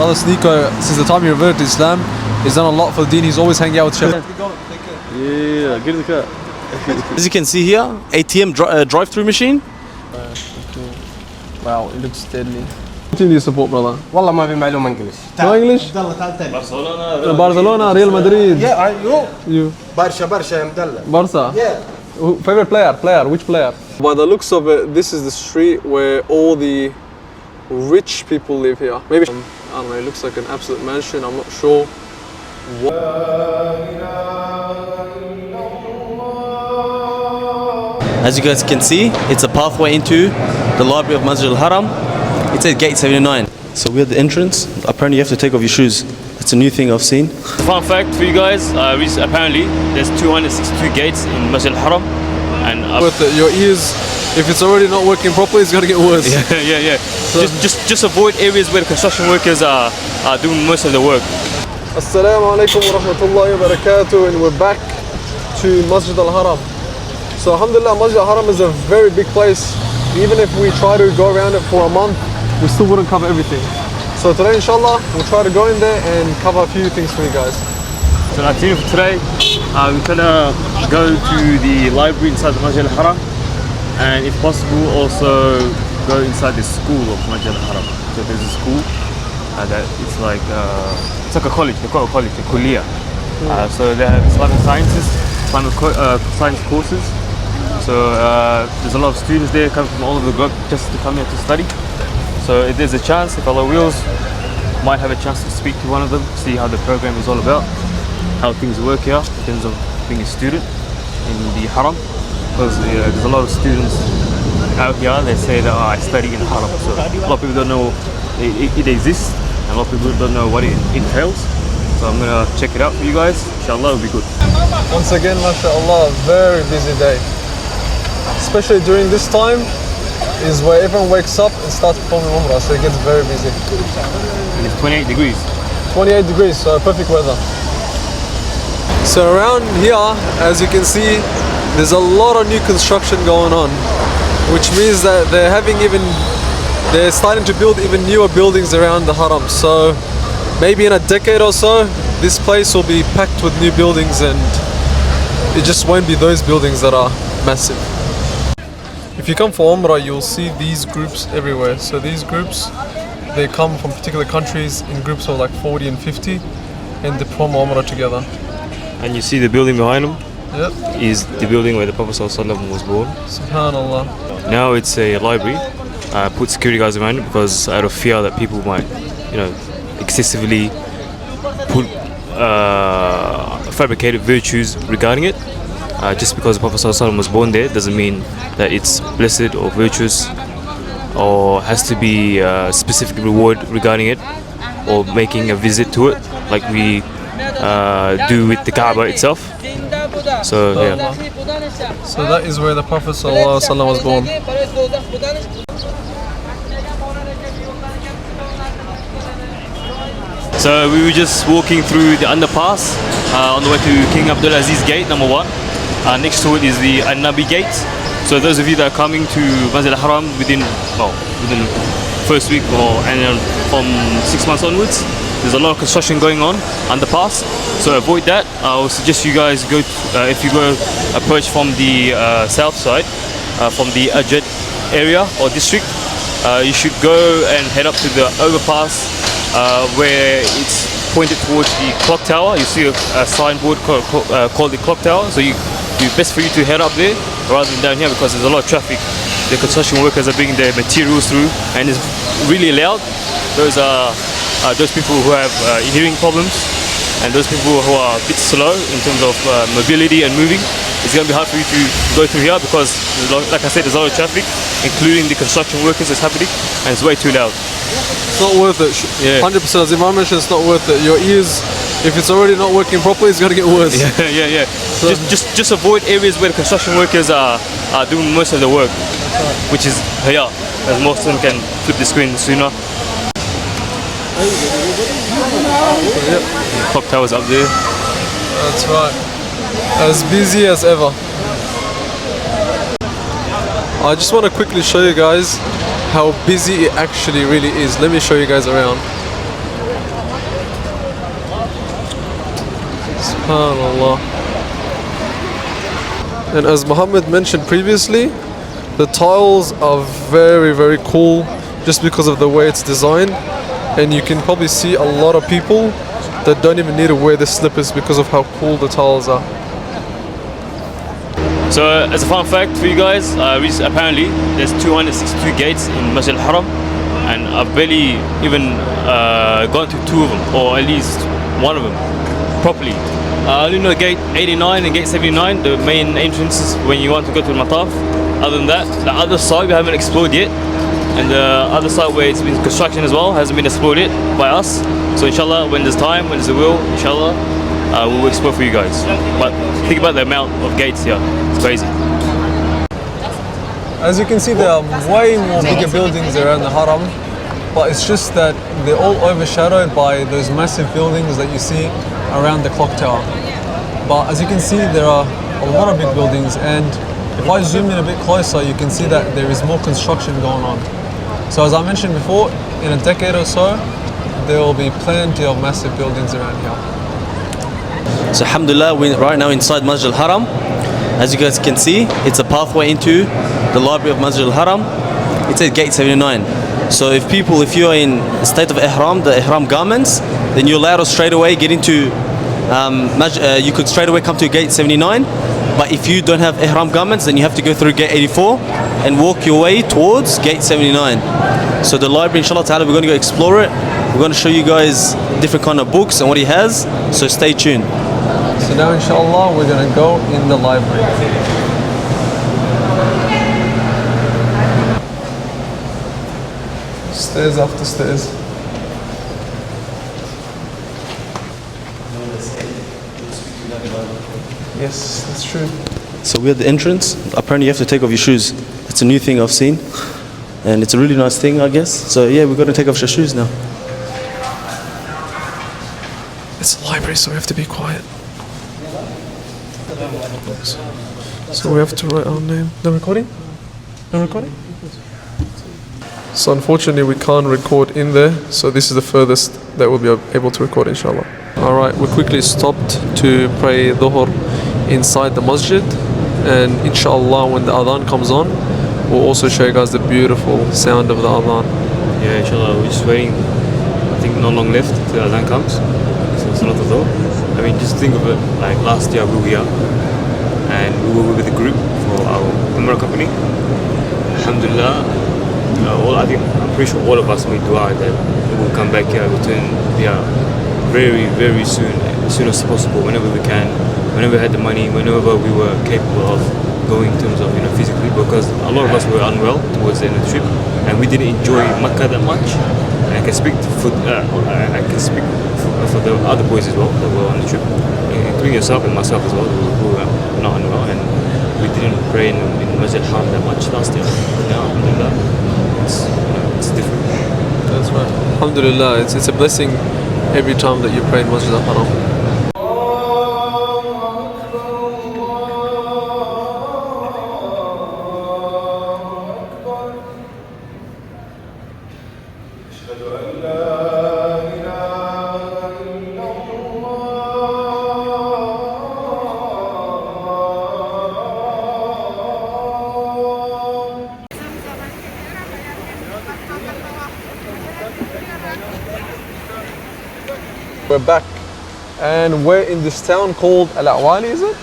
Brother Sneeko, since the time he reverted to Islam, he's done a lot for the deen. He's always hanging out with Sheikh. Yeah, get in the car. As you can see here, ATM drive-through machine. Wow, it looks deadly. What team do you support, brother? والله ما في معلومة انجلش. No English? Barcelona, Real Madrid. Yeah, You. برشا يا مدلل. Barca. Yeah. Favorite player? Which player? By the looks of it, this is the street where all the rich people live here. Maybe, I don't know, it looks like an absolute mansion, I'm not sure. As you guys can see, it's a pathway into the library of Masjid al-Haram. It says gate 79. So we're at the entrance. Apparently you have to take off your shoes. It's a new thing I've seen. Fun fact for you guys, apparently there's 262 gates in Masjid al-Haram. And With it, your ears, if it's already not working properly, it's gonna get worse. yeah. So just avoid areas where the construction workers are doing most of the work. Assalamu alaikum wa rahmatullahi wa barakatuh, and we're back to Masjid al-Haram. So alhamdulillah, Masjid al-Haram is a very big place. Even if we try to go around it for a month, we still wouldn't cover everything. So today inshallah, we'll try to go in there and cover a few things for you guys. So our team for today, we're gonna go to the library inside the Masjid al-Haram, and if possible also go inside the school of Masjid al-Haram. So there's a school that it's like a college, they call it a college, a kuliya. So they have Islamic sciences, Islamic science courses. So there's a lot of students there coming from all over the globe just to come here to study. So if there's a chance, if Allah wills, might have a chance to speak to one of them, see how the program is all about, how things work here in terms of being a student in the Haram. Because there's a lot of students out here that say that I study in Haram. So a lot of people don't know it exists, and a lot of people don't know what it entails. So I'm gonna check it out for you guys. Inshallah, it'll be good. Once again, mashallah, very busy day. Especially during this time is where everyone wakes up and starts performing Umrah, so it gets very busy. And it's 28 degrees. 28 degrees, so perfect weather. So around here, as you can see, there's a lot of new construction going on, which means that they're starting to build even newer buildings around the Haram. So maybe in a decade or so, this place will be packed with new buildings, and it just won't be those buildings that are massive. If you come for Umrah, you'll see these groups everywhere. So these groups, they come from particular countries in groups of like 40 and 50, and they perform Umrah together. And you see the building behind them? Yep. Is the building where the Prophet ﷺ was born. Subhanallah. Now it's a library. Put security guards around it because out of fear that people might, excessively put fabricated virtues regarding it. Just because the Prophet ﷺ was born there doesn't mean that it's blessed or virtuous or has to be specific reward regarding it or making a visit to it like we do with the Kaaba itself. So yeah. So that is where the Prophet ﷺ was born. So we were just walking through the underpass on the way to King Abdulaziz Gate, number 1. Next to it is the An-Nabi Gate. So those of you that are coming to Masjid al-Haram within first week and from 6 months onwards, there's a lot of construction going on underpass. So avoid that. I would suggest you guys go if you go approach from the south side, from the Ajad area or district. You should go and head up to the overpass where it's pointed towards the clock tower. You see a signboard called the clock tower. So it's best for you to head up there rather than down here because there's a lot of traffic. The construction workers are bringing their materials through and it's really loud. Those are those people who have hearing problems and those people who are a bit slow in terms of mobility and moving. It's going to be hard for you to go through here because, like I said, there's a lot of traffic, including the construction workers that's happening, and it's way too loud. It's not worth it. Yeah. 100%, as Imam mentioned, it's not worth it. Your ears, if it's already not working properly, it's going to get worse. Yeah. So just avoid areas where the construction workers are doing most of the work, which is here, as most of them can flip the screen sooner. Yep. Clock tower's up there. That's right. As busy as ever. I just want to quickly show you guys how busy it actually really is. Let me show you guys around. Subhanallah. And as Muhammad mentioned previously, the tiles are very, very cool just because of the way it's designed. And you can probably see a lot of people that don't even need to wear the slippers because of how cool the tiles are. So as a fun fact for you guys, apparently there's 262 gates in Masjid al-Haram, and I've barely even gone to 2 of them, or at least 1 of them properly. I only know gate 89 and gate 79, the main entrances when you want to go to the Mataf. Other than that, the other side we haven't explored yet, and the other side where it's been construction as well hasn't been explored yet by us. So inshallah, when there's time, when there's a will, inshallah, we will explore for you guys. But think about the amount of gates here, it's crazy. As you can see, there are way more bigger buildings around the Haram, but it's just that they're all overshadowed by those massive buildings that you see around the clock tower. But as you can see, there are a lot of big buildings, and if I zoom in a bit closer, you can see that there is more construction going on. So as I mentioned before, in a decade or so, there will be plenty of massive buildings around here. So alhamdulillah, we're right now inside Masjid al-Haram. As you guys can see, it's a pathway into the library of Masjid al-Haram. It's at gate 79. So if you're in a state of ihram, the ihram garments, then you're allowed to straight away get into, you could straight away come to gate 79. But if you don't have ihram garments, then you have to go through gate 84 and walk your way towards gate 79. So the library, inshallah ta'ala, we're going to go explore it. We're going to show you guys different kind of books and what he has. So stay tuned. So now inshallah we're going to go in the library. Stairs after stairs. Yes, that's true. So we're at the entrance. Apparently you have to take off your shoes. It's a new thing I've seen. And it's a really nice thing, I guess. So yeah, we're going to take off our shoes now. It's a library, so we have to be quiet. So we have to write our name. No recording? No recording? So unfortunately we can't record in there, so this is the furthest that we'll be able to record, inshallah. Alright, we quickly stopped to pray Dhuhr inside the masjid, and inshallah when the adhan comes on, we'll also show you guys the beautiful sound of the adhan. Yeah, inshallah, we're just waiting. I think not long left till Adhan comes. So it's not a though. I mean, just think of it like last year we were here and we were with a group for our Umrah company. Alhamdulillah, I'm pretty sure all of us made dua that we will come back here, return here very, very soon, as soon as possible, whenever we can, whenever we had the money, whenever we were capable of going in terms of physically, because a lot of us were unwell towards the end of the trip and we didn't enjoy Makkah that much. And I can speak for the other boys as well that were on the trip, including yourself and myself as well, who were not unwell, and we didn't pray in Masjid al-Haram that much last year. But now, alhamdulillah, it's different. That's right. Alhamdulillah, it's a blessing every time that you pray in Masjid al-Haram. We're back and we're in this town called Al-Awali, is it?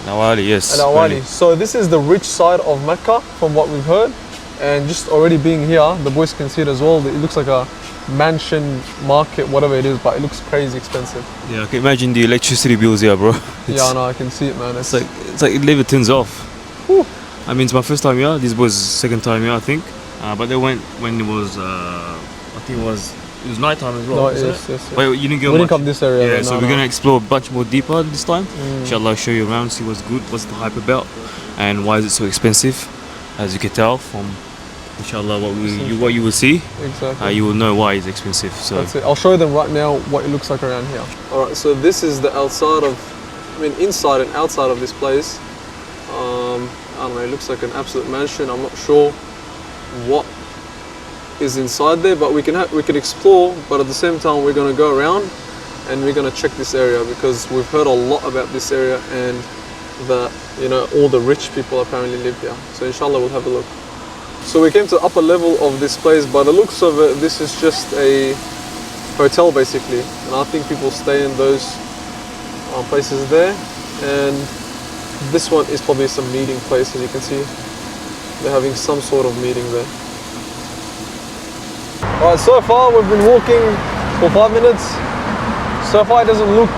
Nawali, yes. Al-Awali. So this is the rich side of Mecca from what we've heard, and just already being here, the boys can see it as well. It looks like a mansion, market, whatever it is, but it looks crazy expensive. Yeah, I can imagine the electricity bills here, bro. Yeah, I know, I can see it, man. It's like it never turns off. Whew. I mean, it's my first time here. This was second time here, I think. But they went when it was, I think it was night time as well. No, yes. But you didn't go We much. didn't come this area. Yeah, no, so we're gonna explore much more deeper this time. Inshallah, I'll show you around, see what's good, what's the hype about, and why is it so expensive. As you can tell from, inshallah, what you will see, Exactly. you will know why it's expensive. So That's it. I'll show them right now what it looks like around here. Alright, so this is the outside of, inside and outside of this place. I don't know, it looks like an absolute mansion. I'm not sure what is inside there, but we can explore, but at the same time we're going to go around and we're gonna check this area because we've heard a lot about this area and that, you know, all the rich people apparently live here. So inshallah we'll have a look. So we came to the upper level of this place. By the looks of it, this is just a hotel basically, and I think people stay in those places there. And this one is probably some meeting place, as you can see. They're having some sort of meeting there. Alright, so far we've been walking for 5 minutes. So far it doesn't look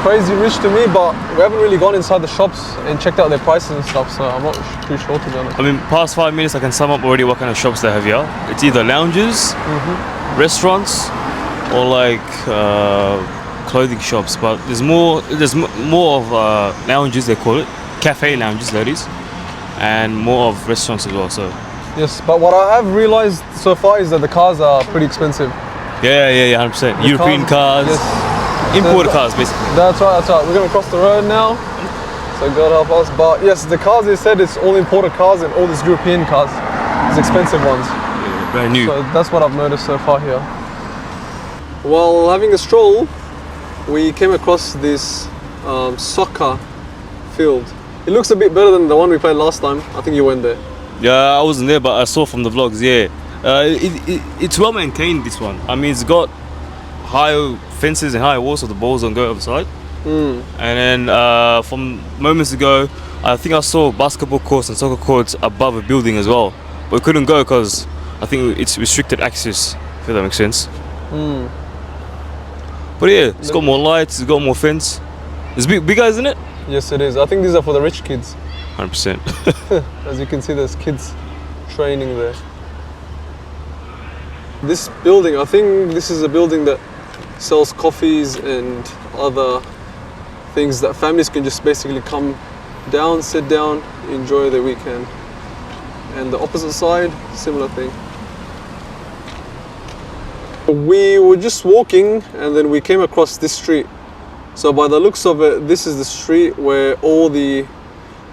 crazy rich to me, but we haven't really gone inside the shops and checked out their prices and stuff, so I'm not too sure to be honest. I mean, past 5 minutes, I can sum up already what kind of shops they have here. It's either lounges, restaurants, or like clothing shops. But there's more of lounges, they call it, cafe lounges, that is, and more of restaurants as well. So Yes, but what I have realized so far is that the cars are pretty expensive. yeah, 100%. European cars, imported cars, basically. That's right. We're gonna cross the road now, so God help us. But yes, the cars, they said it's all imported cars and all these European cars, these expensive ones. Yeah, brand new. So that's what I've noticed so far here. While having a stroll, we came across this soccer field. It looks a bit better than the one we played last time. I think you went there. Yeah, I wasn't there, but I saw from the vlogs. Yeah, it's well maintained. This one. I mean, it's got high fences and high walls so the balls don't go outside. And then from moments ago, I think I saw basketball courts and soccer courts above a building as well, but we couldn't go because I think it's restricted access. If that makes sense. But yeah, it's got more lights, it's got more fence. It's bigger, isn't it? Yes, it is. I think these are for the rich kids. 100%. As you can see, there's kids training there. This building, I think this is a building that sells coffees and other things that families can just basically come down, sit down, enjoy their weekend. And the opposite side, similar thing. We were just walking and then we came across this street. So by the looks of it, this is the street where all the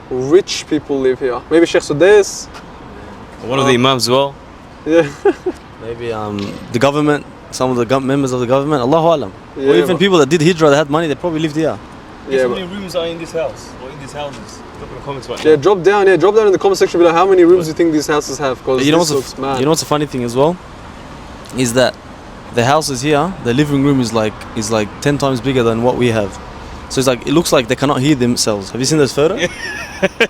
rich people live here. Maybe Sheikh Sudais. One of the imams as well. Yeah. Maybe the government, some of the members of the government, Allahu Alam. Yeah, or even people that did hijrah, that had money, they probably lived here. Yeah, How many rooms are in this house or in these houses? Drop in the comments right yeah, drop down in the comment section below how many rooms you think these houses have, because You know, this looks mad. you know what's a funny thing as well? Is that the houses here, the living room is like 10 times bigger than what we have. So it's like, it looks like they cannot hear themselves. Have you seen those photos? I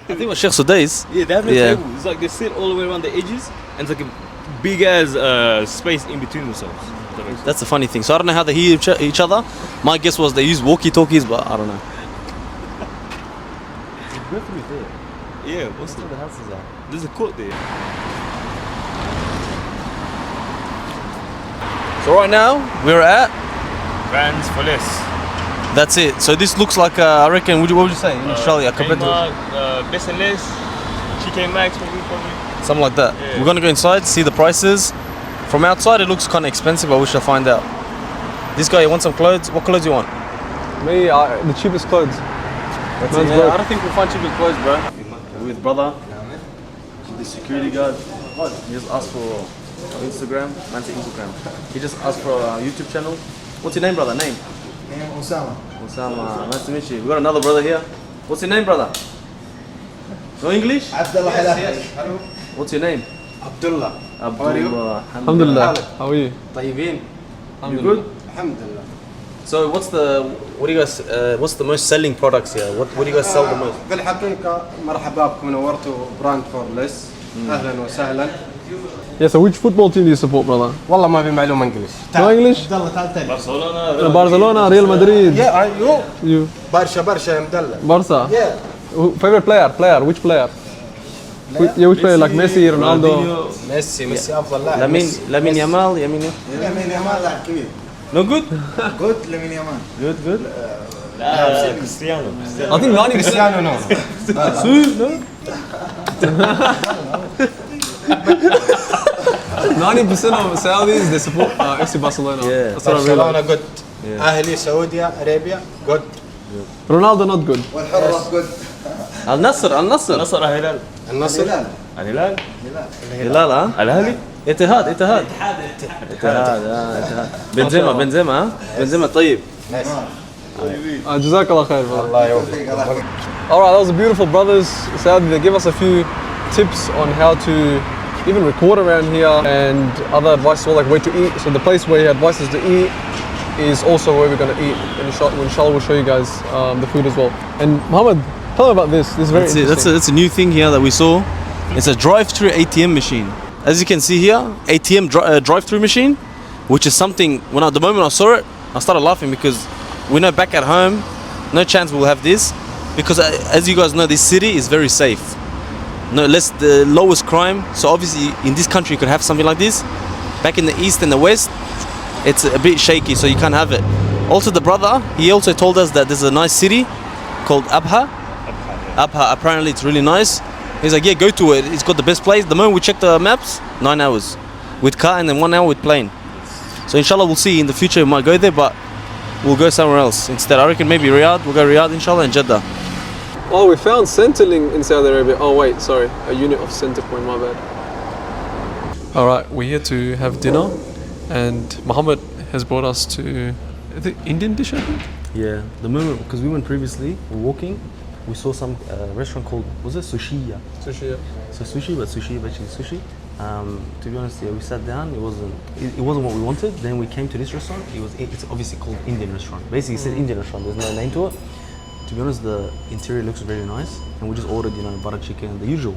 think what Sheikh Sudais. Yeah, they have no Yeah. table. It's like they sit all the way around the edges and it's like a big ass space in between themselves. That's the funny thing. So I don't know how they hear each other. My guess was they use walkie-talkies, but I don't know. Yeah, what's the houses are? There's a court there. So right now, we're at... Brands for less. That's it. So this looks like, I reckon, what would you say? Charlie, compared to... Best and less, Chicken Max probably. Something like that. Yeah. We're gonna go inside, see the prices. From outside, it looks kind of expensive, but we shall find out. This guy, you want some clothes? What clothes you want? Me, the cheapest clothes. That's Man's it, broke. I don't think we'll find cheaper clothes, bro. We're with brother, the security guard. He just asked for Instagram. Man said Instagram. He just asked for a YouTube channel. What's your name, brother? Name? Osama. Osama. Nice to meet you. We got another brother here. What's your name, brother? No English? Abdullah Halal. What's your name? Abdullah. Abdullah. Alhamdulillah. How are you? طيبين. You good? Alhamdulillah. So what's the what's the most selling products here? What do you guys sell the most? في الحقيقة مرحبا بكم نورتوا براند فور ليس أهلا وسهلا. Yeah, so which football team do you support, brother? والله ما في معلومة انجلش. No English? عبدالله تعال تاني. Barcelona, Real Madrid. Yeah, You. برشا يا مدلل. Barca. Yeah. Favorite player? Which player? Which player? Like Messi, Ronaldo? ميسي أفضل لاعب. لامين يامال لامين يامال لاعب كبير. No good? جود لامين يامال. Good. Cristiano. I think 90%. كريستيانو نو. 90% of Saudis, they support FC Barcelona. Yeah. That's what I برشلونة realized. جود. أهلي سعودية أرابيا جود. Ronaldo not good. والحراس جود. النصر نصر الهلال. النصر. هلال. الهلال. هلال ها؟ الاهلي. اتحاد اتحاد بنزيما طيب. Jazakallah khair, brother. الله يوفقك. Alright, that was beautiful, brothers. Saudi, they give us a few tips on how to even record around here and other advice, well, like where to eat. So the place where he advises to eat is also where we're going to eat. And inshallah, we'll show you guys the food as well. And Muhammad, tell me about this. This is very interesting. That's a new thing here that we saw. It's a drive-through ATM machine. As you can see here, ATM drive-through machine, which is something, the moment I saw it, I started laughing because we know back at home, no chance we'll have this. Because as you guys know, this city is very safe. The lowest crime. So obviously in this country you could have something like this. Back in the east and the west, it's a bit shaky, so you can't have it. Also the brother, he also told us that there's a nice city called Abha. Apparently it's really nice. He's like, yeah, go to it. It's got the best place. The moment we check the maps, 9 hours with car and then 1 hour with plane. So inshallah we'll see in the future we might go there, but we'll go somewhere else instead. I reckon maybe Riyadh. We'll go Riyadh inshallah and Jeddah. Oh, we found Centrelink in Saudi Arabia. Oh wait, sorry, a unit of Centerpoint, my bad. Alright, we're here to have dinner and Muhammad has brought us to the Indian dish, I think? Yeah, the moment, because we went previously, we're walking, we saw some restaurant called, was it Sushi? Yeah. Sushi, yeah. So sushi, but sushi, basically sushi. To be honest, yeah, we sat down, it wasn't what we wanted. Then we came to this restaurant, it's obviously called Indian restaurant. Basically it said Indian restaurant, there's no name to it. To be honest, the interior looks very nice, and we just ordered, butter chicken, the usual.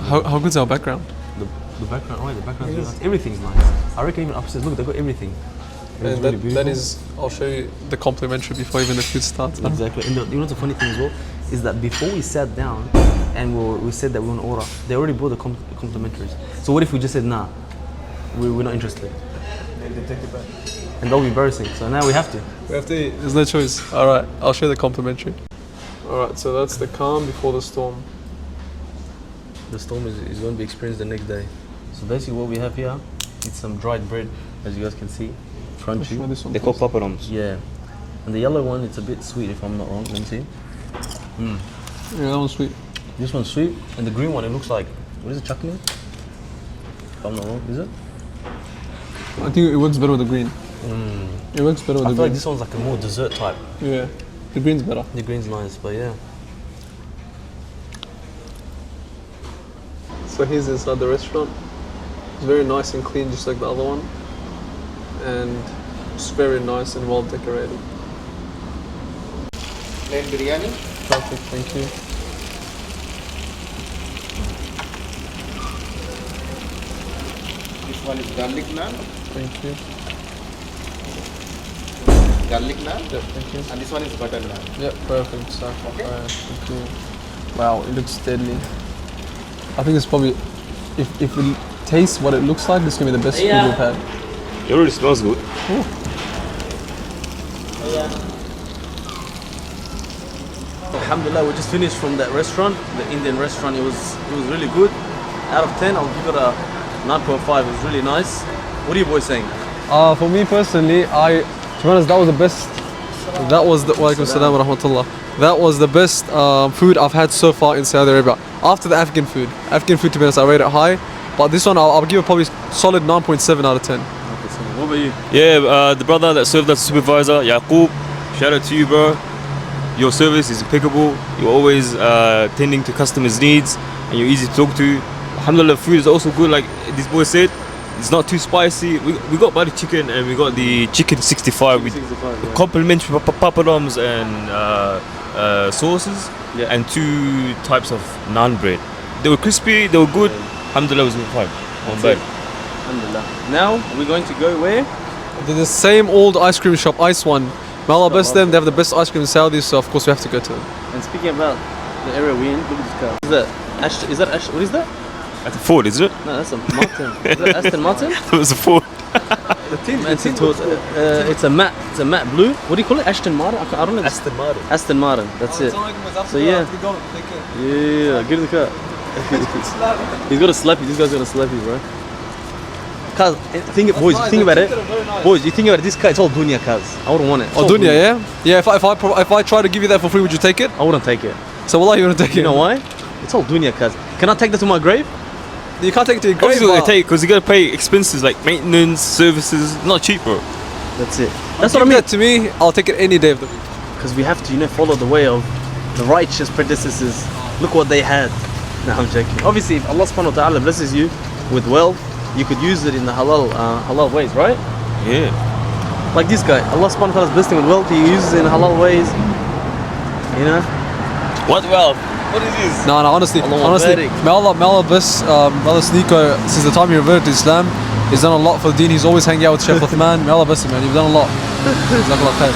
How good's our background? The background, the background's really nice. Everything's nice. I reckon even upstairs, look, they've got everything. It's really beautiful. That is, I'll show you the complimentary before even the food starts. Exactly. And you know the funny thing as well is that before we sat down and we said that we want to order, they already bought the complimentaries. So what if we just said nah, we're not interested? Then they take it back. And that'll be embarrassing. So now we have to. We have to eat. There's no choice. All right, I'll show you the complimentary. All right, so that's the calm before the storm. The storm is going to be experienced the next day. So basically what we have here, it's some dried bread, as you guys can see. Crunchy. They call paparams. Yeah. And the yellow one, it's a bit sweet if I'm not wrong. Let me see. Yeah, that one's sweet. This one's sweet. And the green one, it looks like, what is it, chutney? If I'm not wrong, is it? I think it works better with the green. It works better with the I feel green. like this one's like a more dessert type. Yeah, the green's better. The green's nice, but yeah. So here's inside the restaurant. It's very nice and clean, just like the other one. And it's very nice and well decorated. Plain biryani. Perfect, thank you. This one is garlic naan. Thank you. Garlic naan. Yep, thank you. And this one is butter naan. Yep, perfect. So, Okay. thank you. Wow, it looks deadly. I think it's probably, if it tastes what it looks like, this is gonna be the best food we've had. It already smells good. Alhamdulillah, we just finished from that restaurant, the Indian restaurant. It was really good. Out of 10, I'll give it a 9.5. It was really nice. What are you boys saying? For me personally, to be honest, that was the best. That was the Walaikum Assalam wa rahmatullah. That was the best food I've had so far in Saudi Arabia. After the Afghan food. Afghan food, to be honest, I rate it high. But this one, I'll give it probably solid 9.7 out of 10. What about you? Yeah, the brother that served as supervisor, Yaqub, shout out to you, bro. Your service is impeccable. You're always tending to customers' needs, and you're easy to talk to. Alhamdulillah, food is also good, like this boy said. It's not too spicy. We got butter chicken and we got the chicken 65 with complimentary papadums and sauces, and 2 types of naan bread. They were crispy, they were good. Alhamdulillah, it was fine. Not bad. Alhamdulillah. Now we're going to go where? They're the same old ice cream shop, Ice One. May Allah bless them, they have the best ice cream in Saudi, so of course we have to go to them. And speaking about the area we're in, look at this car. Is that what is that? That's a Ford, is it? No, that's a Martin. Is that Aston Martin? It was a Ford. It's a matte blue. What do you call it? Aston Martin? I don't know. Aston Martin. Aston Martin. That's it. So yeah. Yeah, get in the car. He's got to slap you. This guy's gonna slap you, bro. Cause boys, you think about it. Boys, you think about it. This car, it's all dunya, cuz. I wouldn't want it. Oh, dunya, yeah? Yeah, if I try to give you that for free, would you take it? I wouldn't take it. So wallah, you want to take it? You know why? It's all dunya, cuz. Can I take that to my grave? You can't take it to your grave. Obviously, what but they take because you gotta pay expenses like maintenance, services. Not cheap, bro. That's it. That's give what I mean. that to me, I'll take it any day of the week. Because we have to, follow the way of the righteous predecessors. Look what they had. No, I'm joking. Obviously, if Allah subhanahu wa ta'ala blesses you with wealth, you could use it in the halal ways, right? Yeah. Like this guy, Allah subhanahu wa ta'ala blessed him with wealth, he uses it in halal ways. What wealth? What is this? No, honestly, Allah may Allah bless Brother Sneeko. Since the time he reverted to Islam, he's done a lot for the deen. He's always hanging out with Shaykh Uthman. May Allah bless him, man. You've done a lot. Jazakallah khair.